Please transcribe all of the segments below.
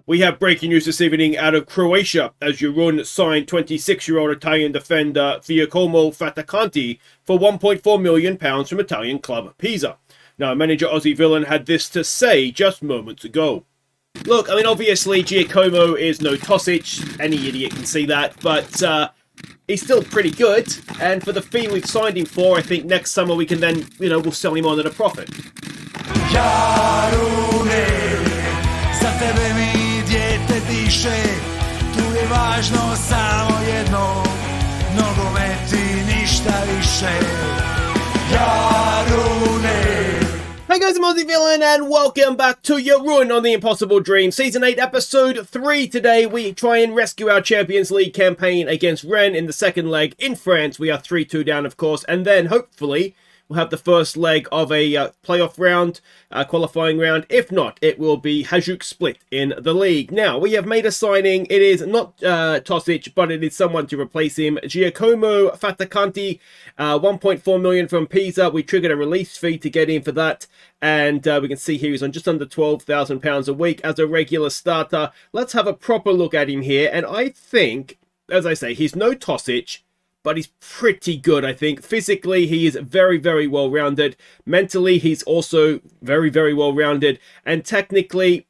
We have breaking news this evening out of Croatia as Jarun signed 26-year-old Italian defender Giacomo Fatacanti for £1.4 million from Italian club Pisa. Now, manager Aussie Villain had this to say just moments ago. Look, I mean, obviously Giacomo is no Tosic, any idiot can see that, but he's still pretty good, and for the fee we've signed him for, I think next summer we can then, we'll sell him on at a profit. Tu je važno samo jedno, nogomet I ništa više. Jarune. Hey guys, I'm Aussie Villain and welcome back to Jarun on the Impossible Dream. Season 8, Episode 3. Today we try and rescue our Champions League campaign against Rennes in the second leg in France. We are 3-2 down, of course, and then hopefully we'll have the first leg of a playoff round, qualifying round. If not, it will be Hajduk Split in the league. Now, we have made a signing. It is not Tosic, but it is someone to replace him. Giacomo Fatacanti, 1.4 million from Pisa. We triggered a release fee to get in for that. And we can see here he's on just under £12,000 a week as a regular starter. Let's have a proper look at him here. And I think, as I say, he's no Tosic, but he's pretty good, I think. Physically, he is very, very well-rounded. Mentally, he's also very, very well-rounded. And technically,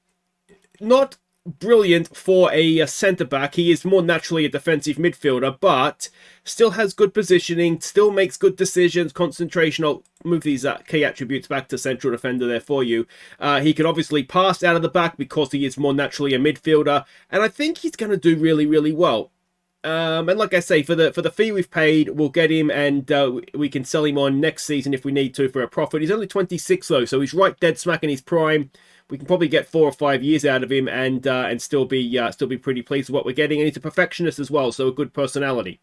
not brilliant for a centre-back. He is more naturally a defensive midfielder, but still has good positioning, still makes good decisions, concentration. I'll move these key attributes back to central defender there for you. He can obviously pass out of the back because he is more naturally a midfielder. And I think he's going to do really, really well. And like I say, for the fee we've paid, we'll get him and we can sell him on next season if we need to for a profit. He's only 26 though, so he's right dead smack in his prime. We can probably get 4 or 5 years out of him and still be pretty pleased with what we're getting. And he's a perfectionist as well, so a good personality.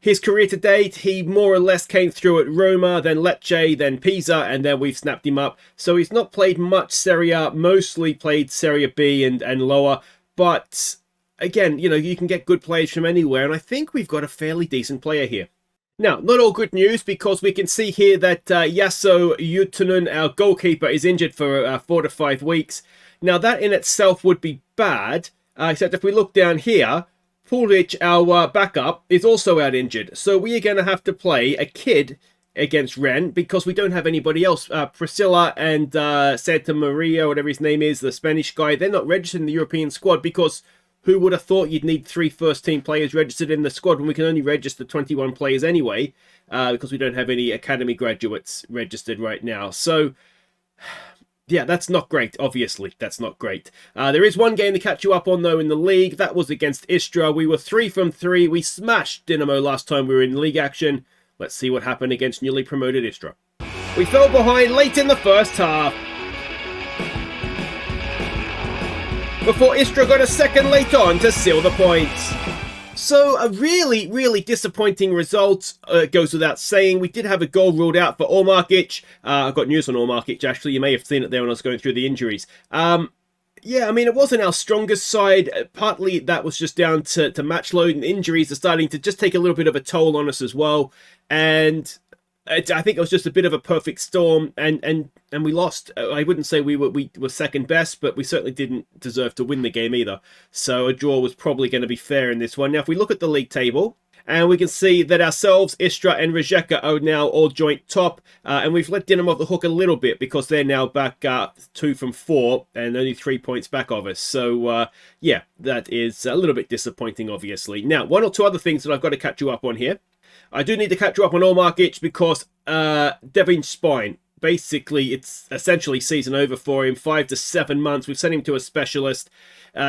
His career to date, he more or less came through at Roma, then Lecce, then Pisa, and then we've snapped him up. So he's not played much Serie A, mostly played Serie B and lower, but again, you can get good players from anywhere, and I think we've got a fairly decent player here. Now, not all good news, because we can see here that Yasso Yutunun, our goalkeeper, is injured for 4 to 5 weeks. Now, that in itself would be bad, except if we look down here, Pulisic, our backup, is also out injured. So we are going to have to play a kid against Rennes because we don't have anybody else. Priscilla and Santa Maria, whatever his name is, the Spanish guy, they're not registered in the European squad because who would have thought you'd need 3 first-team players registered in the squad when we can only register 21 players anyway, because we don't have any academy graduates registered right now. So, yeah, that's not great, obviously. That's not great. There is one game to catch you up on, though, in the league. That was against Istra. We were 3 from 3. We smashed Dinamo last time we were in league action. Let's see what happened against newly promoted Istra. We fell behind late in the first half before Istra got a second late on to seal the points. So a really, really disappointing result, goes without saying. We did have a goal ruled out for Ormarkic. I've got news on Ormarkic, actually. You may have seen it there when I was going through the injuries. Yeah, I mean, it wasn't our strongest side. Partly that was just down to match load, and injuries are starting to just take a little bit of a toll on us as well. And I think it was just a bit of a perfect storm, and we lost. I wouldn't say we were second best, but we certainly didn't deserve to win the game either. So a draw was probably going to be fair in this one. Now, if we look at the league table, and we can see that ourselves, Istra and Rijeka are now all joint top, and we've let Dinamo off the hook a little bit because they're now back 2 from 4 and only 3 points back of us. So yeah, that is a little bit disappointing, obviously. Now, 1 or 2 other things that I've got to catch you up on here. I do need to catch you up on Ormarkic because Devin's spine. Basically, it's essentially season over for him. 5 to 7 months. We've sent him to a specialist.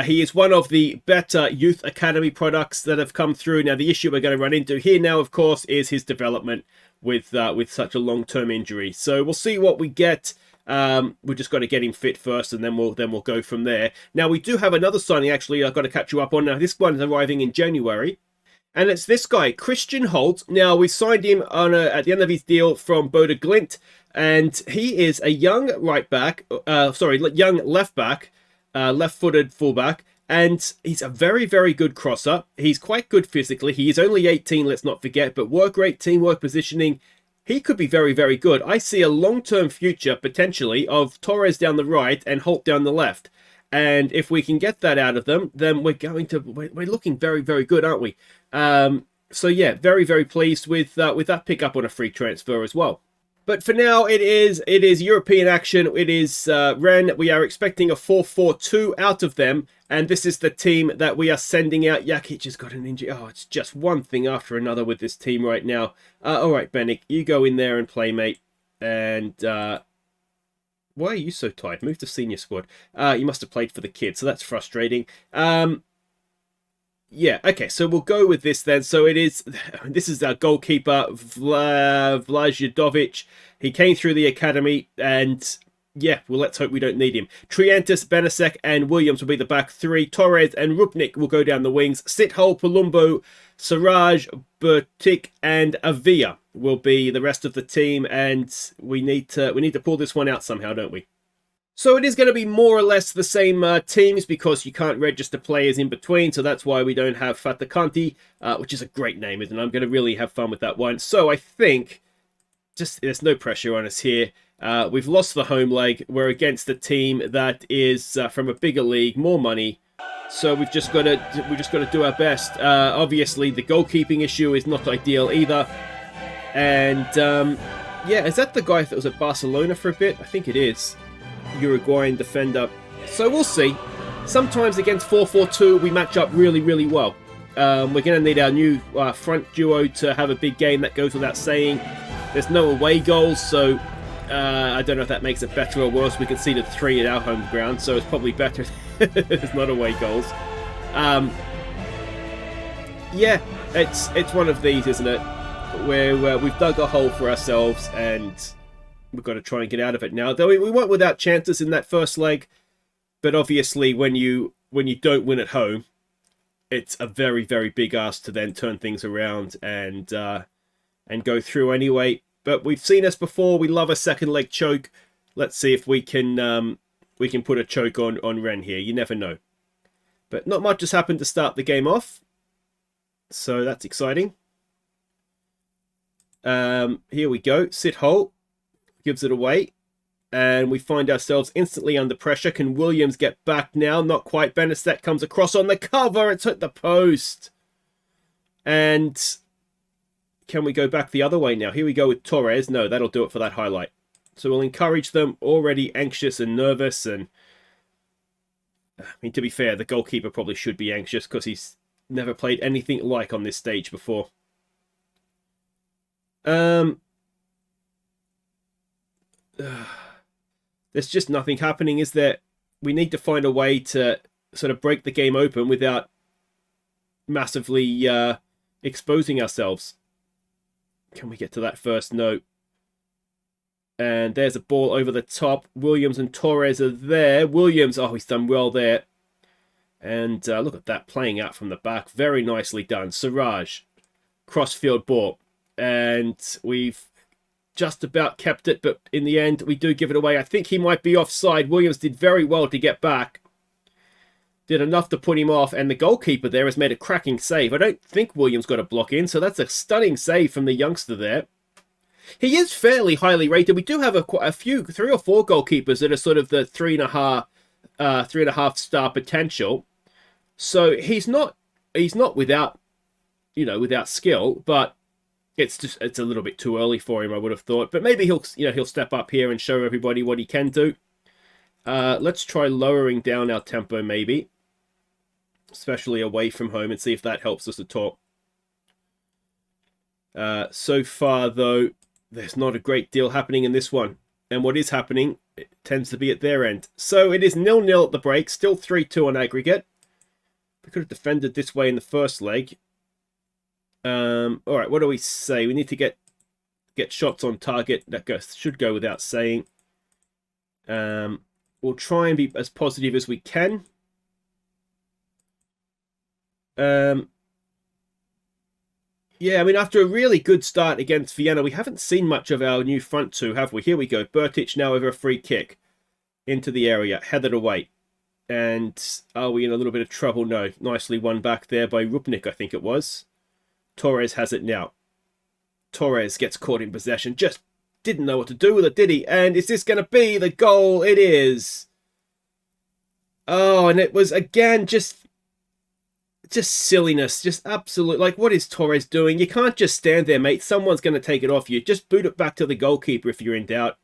He is one of the better youth academy products that have come through. Now, the issue we're going to run into here now, of course, is his development with such a long-term injury. So we'll see what we get. We've just got to get him fit first, and then we'll go from there. Now, we do have another signing, actually, I've got to catch you up on. Now, this one is arriving in January. And it's this guy, Christian Holt. Now, we signed him on at the end of his deal from Boda Glimt, and he is a young young left back, left-footed fullback, and he's a very, very good crosser. He's quite good physically. He is only 18, let's not forget, but work rate, teamwork, positioning, he could be very, very good. I see a long-term future, potentially, of Torres down the right and Holt down the left. And if we can get that out of them, then we're looking very, very good, aren't we? So yeah, very, very pleased with that pickup on a free transfer as well. But for now, it is European action. It is Rennes. We are expecting a 4-4-2 out of them. And this is the team that we are sending out. Jakic has got an injury. Oh, it's just one thing after another with this team right now. All right, Benik, you go in there and play, mate. And why are you so tired? Move to senior squad. You must have played for the kids, so that's frustrating. Yeah, okay, so we'll go with this then. So this is our goalkeeper, Vlajovic. He came through the academy, and yeah, well, let's hope we don't need him. Triantis, Benasek, and Williams will be the back three. Torres and Rupnik will go down the wings. Sithole, Palumbo, Siraj, Bertik, and Avia will be the rest of the team, and we need to pull this one out somehow, don't we? So it is going to be more or less the same teams because you can't register players in between. So that's why we don't have Fatakanti, which is a great name, isn't it? I'm going to really have fun with that one. So I think there's no pressure on us here. We've lost the home leg. We're against a team that is from a bigger league, more money. So we've just got to do our best. Obviously, the goalkeeping issue is not ideal either. And yeah, is that the guy that was at Barcelona for a bit? I think it is. Uruguayan defender. So we'll see. Sometimes against 4-4-2 we match up really, really well. We're going to need our new front duo to have a big game, that goes without saying. There's no away goals, so I don't know if that makes it better or worse. We conceded 3 at our home ground, so it's probably better there's not away goals. Yeah, it's one of these, isn't it? Where we've dug a hole for ourselves and we've got to try and get out of it now. Though we weren't without chances in that first leg, but obviously when you don't win at home, it's a very, very big ask to then turn things around and go through anyway. But we've seen this before. We love a second leg choke. Let's see if we can put a choke on Rennes here. You never know. But not much has happened to start the game off, so that's exciting. Here we go. Sithole gives it away, and we find ourselves instantly under pressure. Can Williams get back now? Not quite. Benasek comes across on the cover. It's hit the post. And can we go back the other way now? Here we go with Torres. No, that'll do it for that highlight. So we'll encourage them, already anxious and nervous. And I mean, to be fair, the goalkeeper probably should be anxious because he's never played anything like on this stage before. There's just nothing happening, is there? We need to find a way to sort of break the game open without massively exposing ourselves. Can we get to that first? No. And there's a ball over the top. Williams and Torres are there. Williams, oh, he's done well there. And look at that, playing out from the back. Very nicely done. Siraj, crossfield ball. And we've just about kept it, but in the end, we do give it away. I think he might be offside. Williams did very well to get back. Did enough to put him off, and the goalkeeper there has made a cracking save. I don't think Williams got a block in, so that's a stunning save from the youngster there. He is fairly highly rated. We do have quite a few, 3 or 4 goalkeepers that are sort of the 3.5 star potential. So he's not without, without skill, but it's a little bit too early for him, I would have thought. But maybe he'll step up here and show everybody what he can do. Let's try lowering down our tempo, maybe, especially away from home, and see if that helps us at all. So far, though, there's not a great deal happening in this one. And what is happening, it tends to be at their end. So it is 0-0 at the break, still 3-2 on aggregate. We could have defended this way in the first leg. All right, what do we say? We need to get shots on target. That should go without saying. We'll try and be as positive as we can. Yeah, I mean, after a really good start against Vienna, we haven't seen much of our new front two, have we? Here we go. Bertic now over a free kick into the area, headed away. And are we in a little bit of trouble? No. Nicely won back there by Rupnik, I think it was. Torres has it now. Torres gets caught in possession. Just didn't know what to do with it, did he? And is this going to be the goal? It is. Oh, and it was, again, just silliness. Just absolute, like, what is Torres doing? You can't just stand there, mate. Someone's going to take it off you. Just boot it back to the goalkeeper if you're in doubt.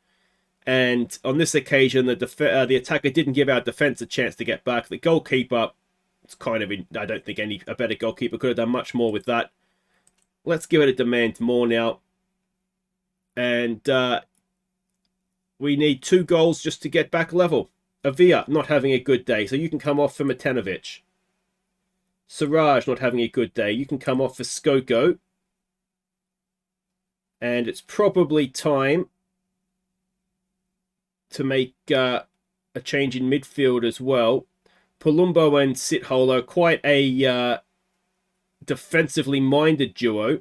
And on this occasion, the attacker didn't give our defense a chance to get back. The goalkeeper, it's kind of, I don't think a better goalkeeper could have done much more with that. Let's give it a demand more now. And we need 2 goals just to get back level. Avia not having a good day, so you can come off for Matanovic. Siraj not having a good day. You can come off for Skoko. And it's probably time to make a change in midfield as well. Palumbo and Sithole are quite a defensively minded duo.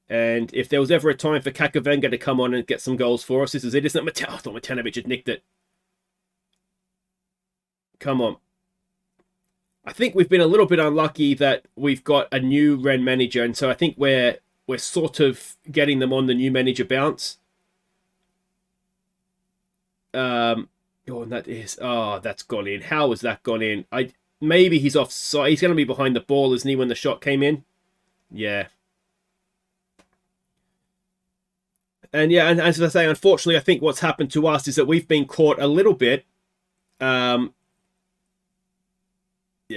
And if there was ever a time for Kakavenga to come on and get some goals for us, this is it, isn't it? I thought Matanovic had nicked it. Come on. I think we've been a little bit unlucky that we've got a new Rennes manager, and so I think we're sort of getting them on the new manager bounce. And that's gone in. How has that gone in? Maybe he's offside. He's going to be behind the ball, isn't he, when the shot came in? Yeah. And yeah, and as I say, unfortunately, I think what's happened to us is that we've been caught a little bit. Yeah,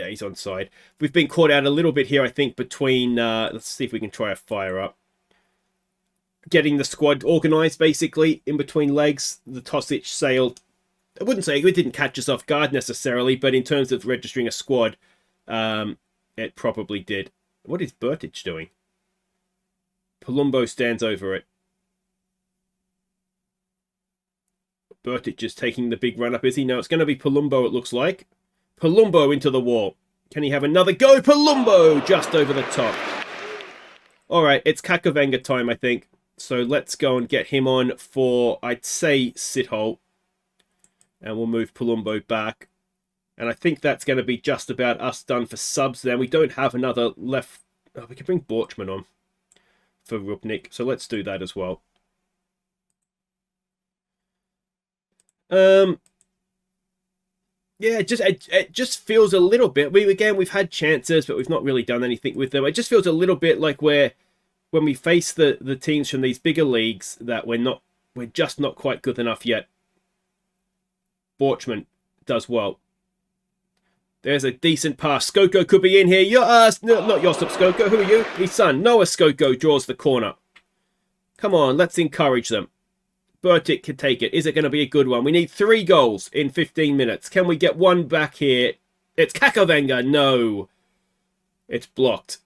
he's onside. We've been caught out a little bit here, I think, between... let's see if we can try a fire up. Getting the squad organised, basically, in between legs. The Tosic sailed. I wouldn't say it didn't catch us off guard necessarily, but in terms of registering a squad, it probably did. What is Bertic doing? Palumbo stands over it. Bertic just taking the big run up, is he? No, it's going to be Palumbo, it looks like. Palumbo into the wall. Can he have another go? Palumbo just over the top. All right, it's Kakavenga time, I think. So let's go and get him on for, I'd say, Sithole. And we'll move Palumbo back. And I think that's going to be just about us done for subs then. We don't have another left. Oh, we can bring Borchman on for Rupnik. So let's do that as well. Yeah, it just feels a little bit. We've had chances, but we've not really done anything with them. It just feels a little bit like when we face the teams from these bigger leagues that we're just not quite good enough yet. Borchman does well. There's a decent pass. Skoko could be in here. Not Josip Skoko. Who are you? His son. Noah Skoko draws the corner. Come on, let's encourage them. Bertic can take it. Is it going to be a good one? We need 3 goals in 15 minutes. Can we get one back here? It's Kakavenga. No. It's blocked.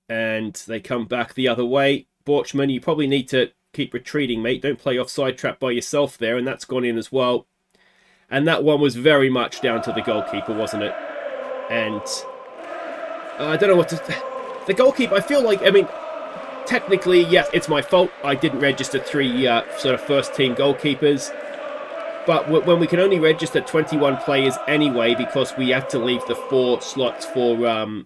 And they come back the other way. Borchman, you probably need to keep retreating, mate. Don't play offside trap by yourself there. And that's gone in as well. And that one was very much down to the goalkeeper, wasn't it? And I don't know what to... The goalkeeper, I feel like, technically, yes, it's my fault. I didn't register 3 sort of first-team goalkeepers. But when we can only register 21 players anyway, because we have to leave the 4 slots for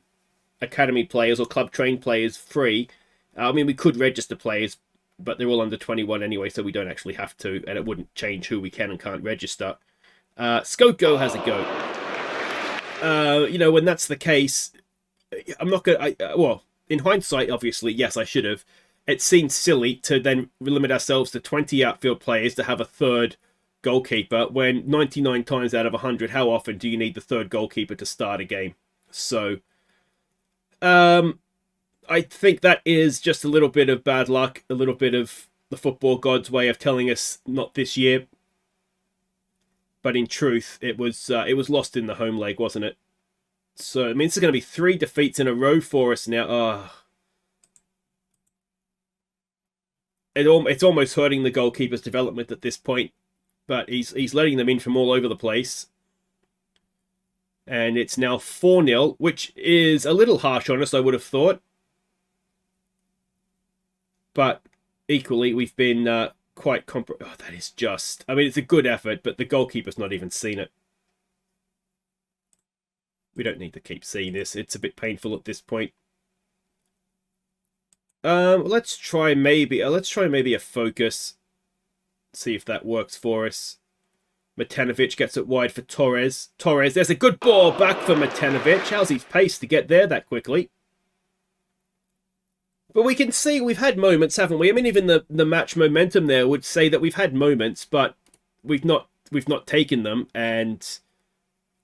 academy players or club-trained players free. We could register players, but they're all under 21 anyway, so we don't actually have to, and it wouldn't change who we can and can't register. Skoko has a go. When that's the case, I'm not going to... Well, in hindsight, obviously, yes, I should have. It seemed silly to then limit ourselves to 20 outfield players to have a third goalkeeper when 99 times out of 100, how often do you need the third goalkeeper to start a game? So, I think that is just a little bit of bad luck, a little bit of the football gods' way of telling us not this year. But in truth, it was lost in the home leg, wasn't it? So, this is going to be 3 defeats in a row for us now. It's almost hurting the goalkeeper's development at this point. But he's letting them in from all over the place. And it's now 4-0, which is a little harsh on us, I would have thought. But equally, we've been quite... that is just... it's a good effort, but the goalkeeper's not even seen it. We don't need to keep seeing this. It's a bit painful at this point. Let's try maybe a focus. See if that works for us. Matanovic gets it wide for Torres. There's a good ball back for Matanovic. How's his pace to get there that quickly? But we can see we've had moments, haven't we? I mean, even the match momentum there would say that we've had moments, but we've not taken them. And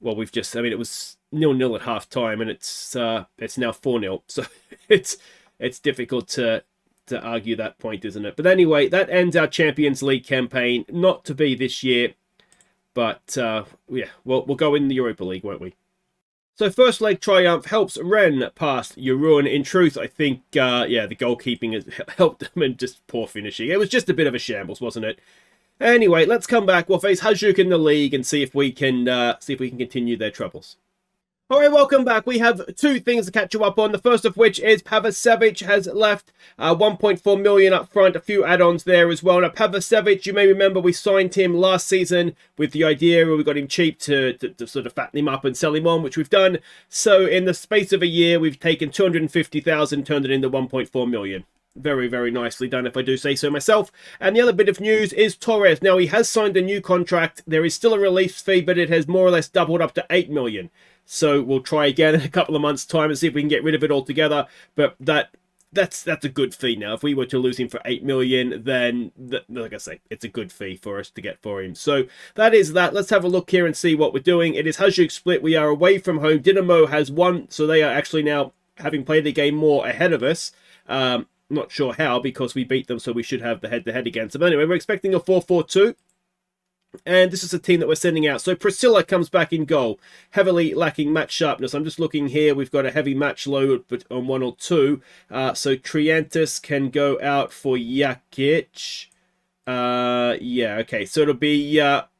well, we've just, I mean, it was 0-0 at half time, and it's now 4-0. So it's difficult to argue that point, isn't it? But anyway, that ends our Champions League campaign. Not to be this year, but yeah, we'll go in the Europa League, won't we? So first leg triumph helps Rennes past Jarun. In truth, I think, yeah, the goalkeeping has helped them, and just poor finishing. It was just a bit of a shambles, wasn't it? Anyway, let's come back. We'll face Hajduk in the league and see if we can continue their troubles. All right, welcome back. We have two things to catch you up on. The first of which is Pavicevic has left 1.4 million up front, a few add-ons there as well. Now, Pavicevic, you may remember we signed him last season with the idea where we got him cheap to sort of fatten him up and sell him on, which we've done. So in the space of a year, we've taken 250,000, turned it into 1.4 million. Very, very nicely done, if I do say so myself. And the other bit of news is Torres. Now, he has signed a new contract. There is still a release fee, but it has more or less doubled up to 8 million. So we'll try again in a couple of months' time and see if we can get rid of it altogether. But that's a good fee now. If we were to lose him for 8 million, then, like I say, it's a good fee for us to get for him. So that is that. Let's have a look here and see what we're doing. It is Hajduk split. We are away from home. Dinamo has won, so they are actually now, having played the game more, ahead of us. Not sure how, because we beat them, so we should have the head-to-head against them. Anyway, we're expecting a 4-4-2. And this is a team that we're sending out. So Priscilla comes back in goal, heavily lacking match sharpness. I'm just looking here. We've got a heavy match load but on 1 or 2. So Triantis can go out for Jakic. Yeah, okay. So it'll be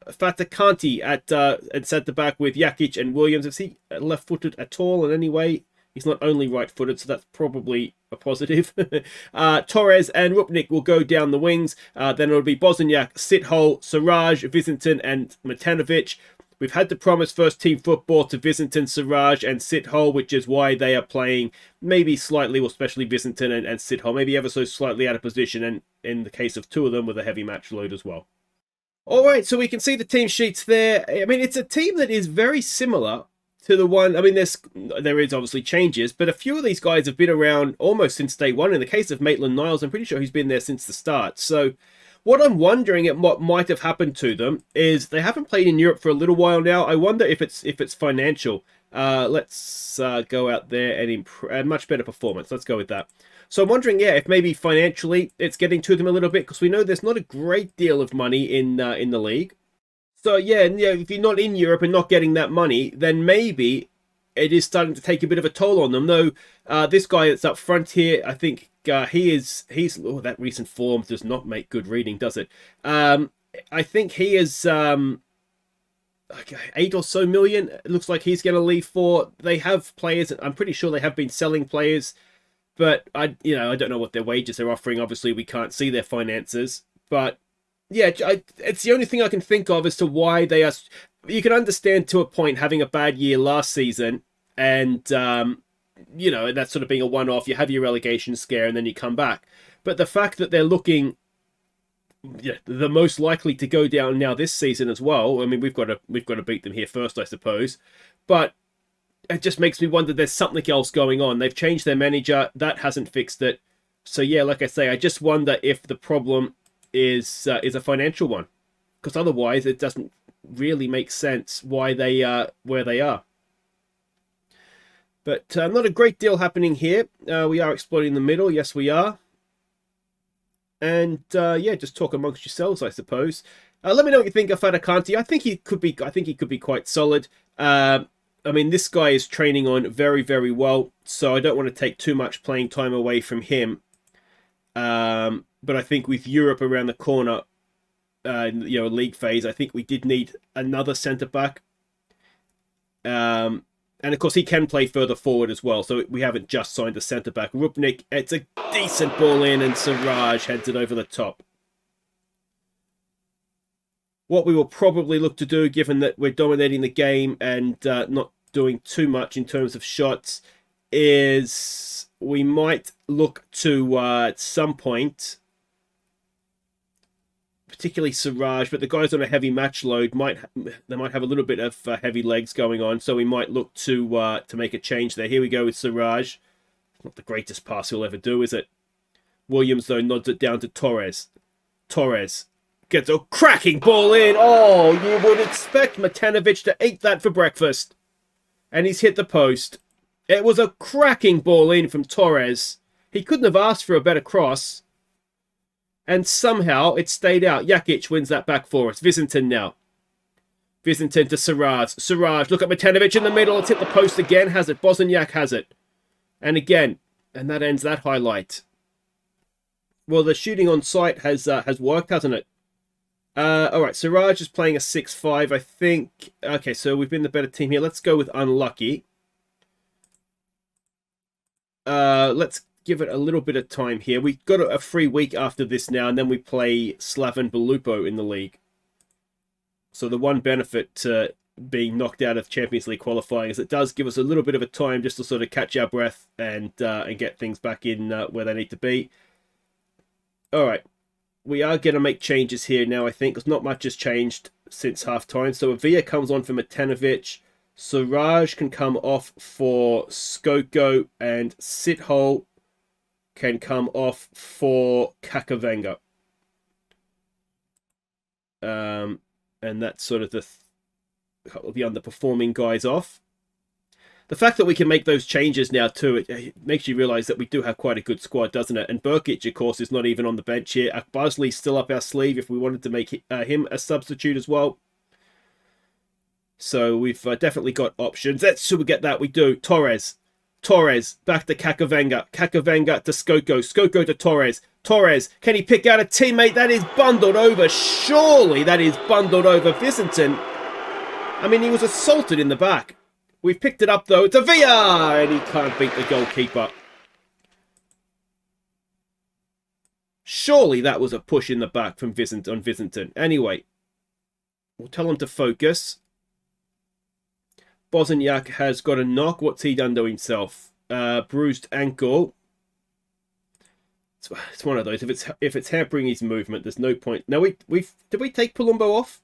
Fatakanti at centre back with Jakic and Williams. Is he left-footed at all in any way? He's not only right-footed, so that's probably a positive. Torres and Rupnik will go down the wings. Then it'll be Bosniak, Sithole, Siraj, Visintin, and Matanovic. We've had to promise first-team football to Visintin, Siraj, and Sithole, which is why they are playing maybe slightly, well, especially Visintin and Sithole, maybe ever so slightly out of position, and in the case of 2 of them, with a heavy match load as well. All right, so we can see the team sheets there. I mean, it's a team that is very similar to the one, I mean, there is obviously changes, but a few of these guys have been around almost since day one. In the case of Maitland-Niles, I'm pretty sure he's been there since the start. So what I'm wondering at what might have happened to them is they haven't played in Europe for a little while now. I wonder if it's financial. Let's go out there and a much better performance. Let's go with that. So I'm wondering, yeah, if maybe financially it's getting to them a little bit, because we know there's not a great deal of money in the league. So yeah, if you're not in Europe and not getting that money, then maybe it is starting to take a bit of a toll on them. Though this guy that's up front here, I think he's that recent form does not make good reading, does it? I think he is 8 or so million. It looks like he's going to leave for. They have players. I'm pretty sure they have been selling players, but I don't know what their wages they're offering. Obviously, we can't see their finances, but. Yeah, it's the only thing I can think of as to why they are. You can understand to a point having a bad year last season, and that's sort of being a one-off. You have your relegation scare, and then you come back. But the fact that they're looking, the most likely to go down now this season as well. I mean, we've got to beat them here first, I suppose. But it just makes me wonder. There's something else going on. They've changed their manager. That hasn't fixed it. So yeah, like I say, I just wonder if the problem is a financial one, because otherwise it doesn't really make sense why they are where they are. But not a great deal happening here. We are exploiting the middle, yes we are. And yeah, just talk amongst yourselves, I suppose. Let me know what you think of Fatakanti. I think he could be quite solid. I mean, this guy is training on very, very well, so I don't want to take too much playing time away from him. But I think with Europe around the corner, league phase, I think we did need another centre-back. And of course, he can play further forward as well, so we haven't just signed a centre-back. Rupnik, it's a decent ball in, and Siraj heads it over the top. What we will probably look to do, given that we're dominating the game and not doing too much in terms of shots, is we might look to, at some point, particularly Siraj, but the guys on a heavy match load they might have a little bit of heavy legs going on, so we might look to make a change there. Here we go with Siraj. Not the greatest pass he'll ever do, is it? Williams, though, nods it down to Torres. Torres gets a cracking ball in. Oh, you would expect Matanovic to eat that for breakfast. And he's hit the post. It was a cracking ball in from Torres. He couldn't have asked for a better cross. And somehow it stayed out. Jakic wins that back for us. Visinton now. Visinton to Siraj. Siraj, look at Matanovic in the middle. It's hit the post again. Has it? Bosniak has it. And again. And that ends that highlight. Well, the shooting on sight has worked, hasn't it? Alright, Siraj is playing a 6-5, I think. Okay, so we've been the better team here. Let's go with unlucky. Let's give it a little bit of time here. We've got a free week after this now, and then we play Slaven Belupo in the league. So the one benefit to being knocked out of Champions League qualifying is it does give us a little bit of a time just to sort of catch our breath and get things back in where they need to be. Alright. We are going to make changes here now, I think, because not much has changed since half-time. So Avia comes on for Matanovic. Siraj can come off for Skoko, and Sithole can come off for Kakavenga. And that's sort of the underperforming guys off. The fact that we can make those changes now too, it makes you realise that we do have quite a good squad, doesn't it? And Burkic, of course, is not even on the bench here. Akbazli's still up our sleeve if we wanted to make him a substitute as well. So we've definitely got options. Should we get that? We do. Torres. Torres, back to Kakavenga. Kakavenga to Skoko. Skoko to Torres. Torres, can he pick out a teammate? That is bundled over. Surely that is bundled over. Visinton, I mean, he was assaulted in the back. We've picked it up, though. It's a VR! And he can't beat the goalkeeper. Surely that was a push in the back from Visinton. Anyway, we'll tell him to focus. Bosniak has got a knock. What's he done to himself? Bruised ankle. It's one of those. If it's hampering his movement, there's no point. No, did we take Palumbo off?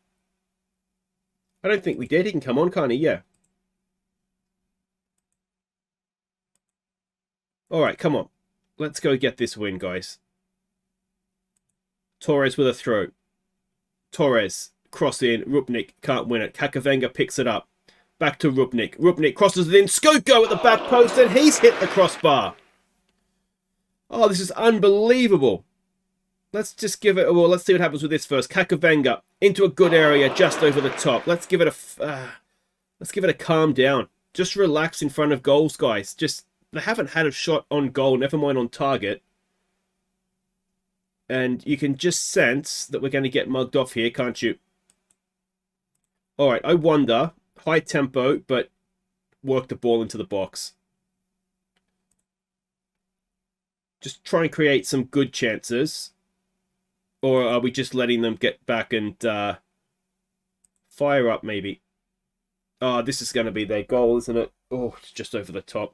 I don't think we did. He can come on, can't he? Yeah. Alright, come on. Let's go get this win, guys. Torres with a throw. Torres, cross in. Rupnik can't win it. Kakavenga picks it up. Back to Rupnik. Rupnik crosses it in. Skoko at the back post, and he's hit the crossbar. Oh, this is unbelievable. Let's just give it... Well, let's see what happens with this first. Kakavenga into a good area just over the top. Let's give it a calm down. Just relax in front of goals, guys. They haven't had a shot on goal, never mind on target. And you can just sense that we're going to get mugged off here, can't you? Alright, I wonder. High tempo, but work the ball into the box. Just try and create some good chances. Or are we just letting them get back and fire up, maybe? Oh, this is going to be their goal, isn't it? Oh, it's just over the top.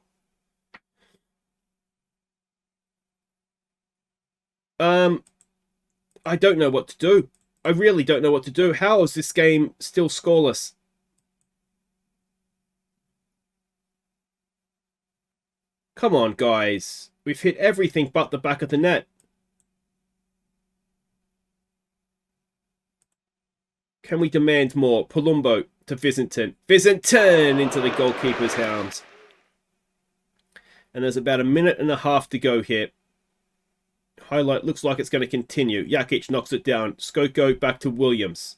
I don't know what to do. I really don't know what to do. How is this game still scoreless? Come on, guys. We've hit everything but the back of the net. Can we demand more? Palumbo to Visinton. Visinton into the goalkeeper's hands. And there's about a minute and a half to go here. Highlight looks like it's going to continue. Jakic knocks it down. Skoko back to Williams.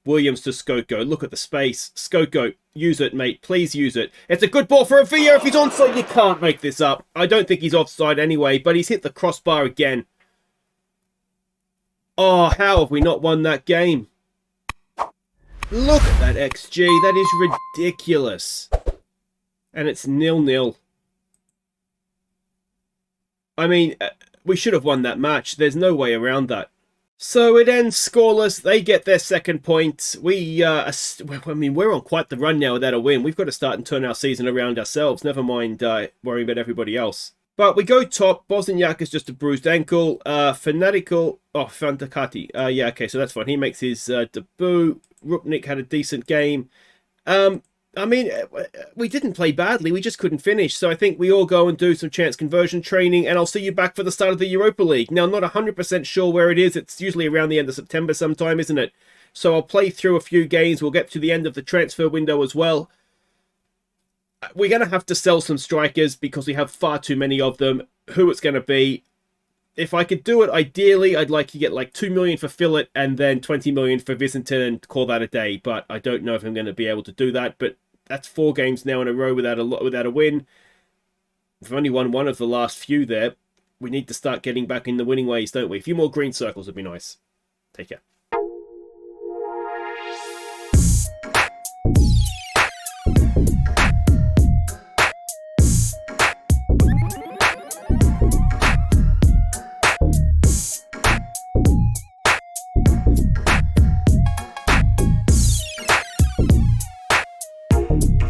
Williams to Skoko. Look at the space. Skoko, use it, mate. Please use it. It's a good ball for Avia. If he's onside, you can't make this up. I don't think he's offside anyway, but he's hit the crossbar again. Oh, how have we not won that game? Look at that XG. That is ridiculous. And it's 0-0. I mean, we should have won that match. There's no way around that. So it ends scoreless. They get their second point. We're on quite the run now without a win. We've got to start and turn our season around ourselves. Never mind worrying about everybody else. But we go top. Bosniak is just a bruised ankle. Fanatical. Oh, Fantakati. Yeah, okay, so that's fine. He makes his debut. Rupnik had a decent game. I mean, we didn't play badly. We just couldn't finish. So I think we all go and do some chance conversion training, and I'll see you back for the start of the Europa League. Now, I'm not 100% sure where it is. It's usually around the end of September sometime, isn't it? So I'll play through a few games. We'll get to the end of the transfer window as well. We're going to have to sell some strikers because we have far too many of them. Who it's going to be. If I could do it, ideally, I'd like to get like 2 million for Philip and then 20 million for Visinton and call that a day. But I don't know if I'm going to be able to do that. But that's 4 games now in a row without a win. We've only won one of the last few there. We need to start getting back in the winning ways, don't we? A few more green circles would be nice. Take care.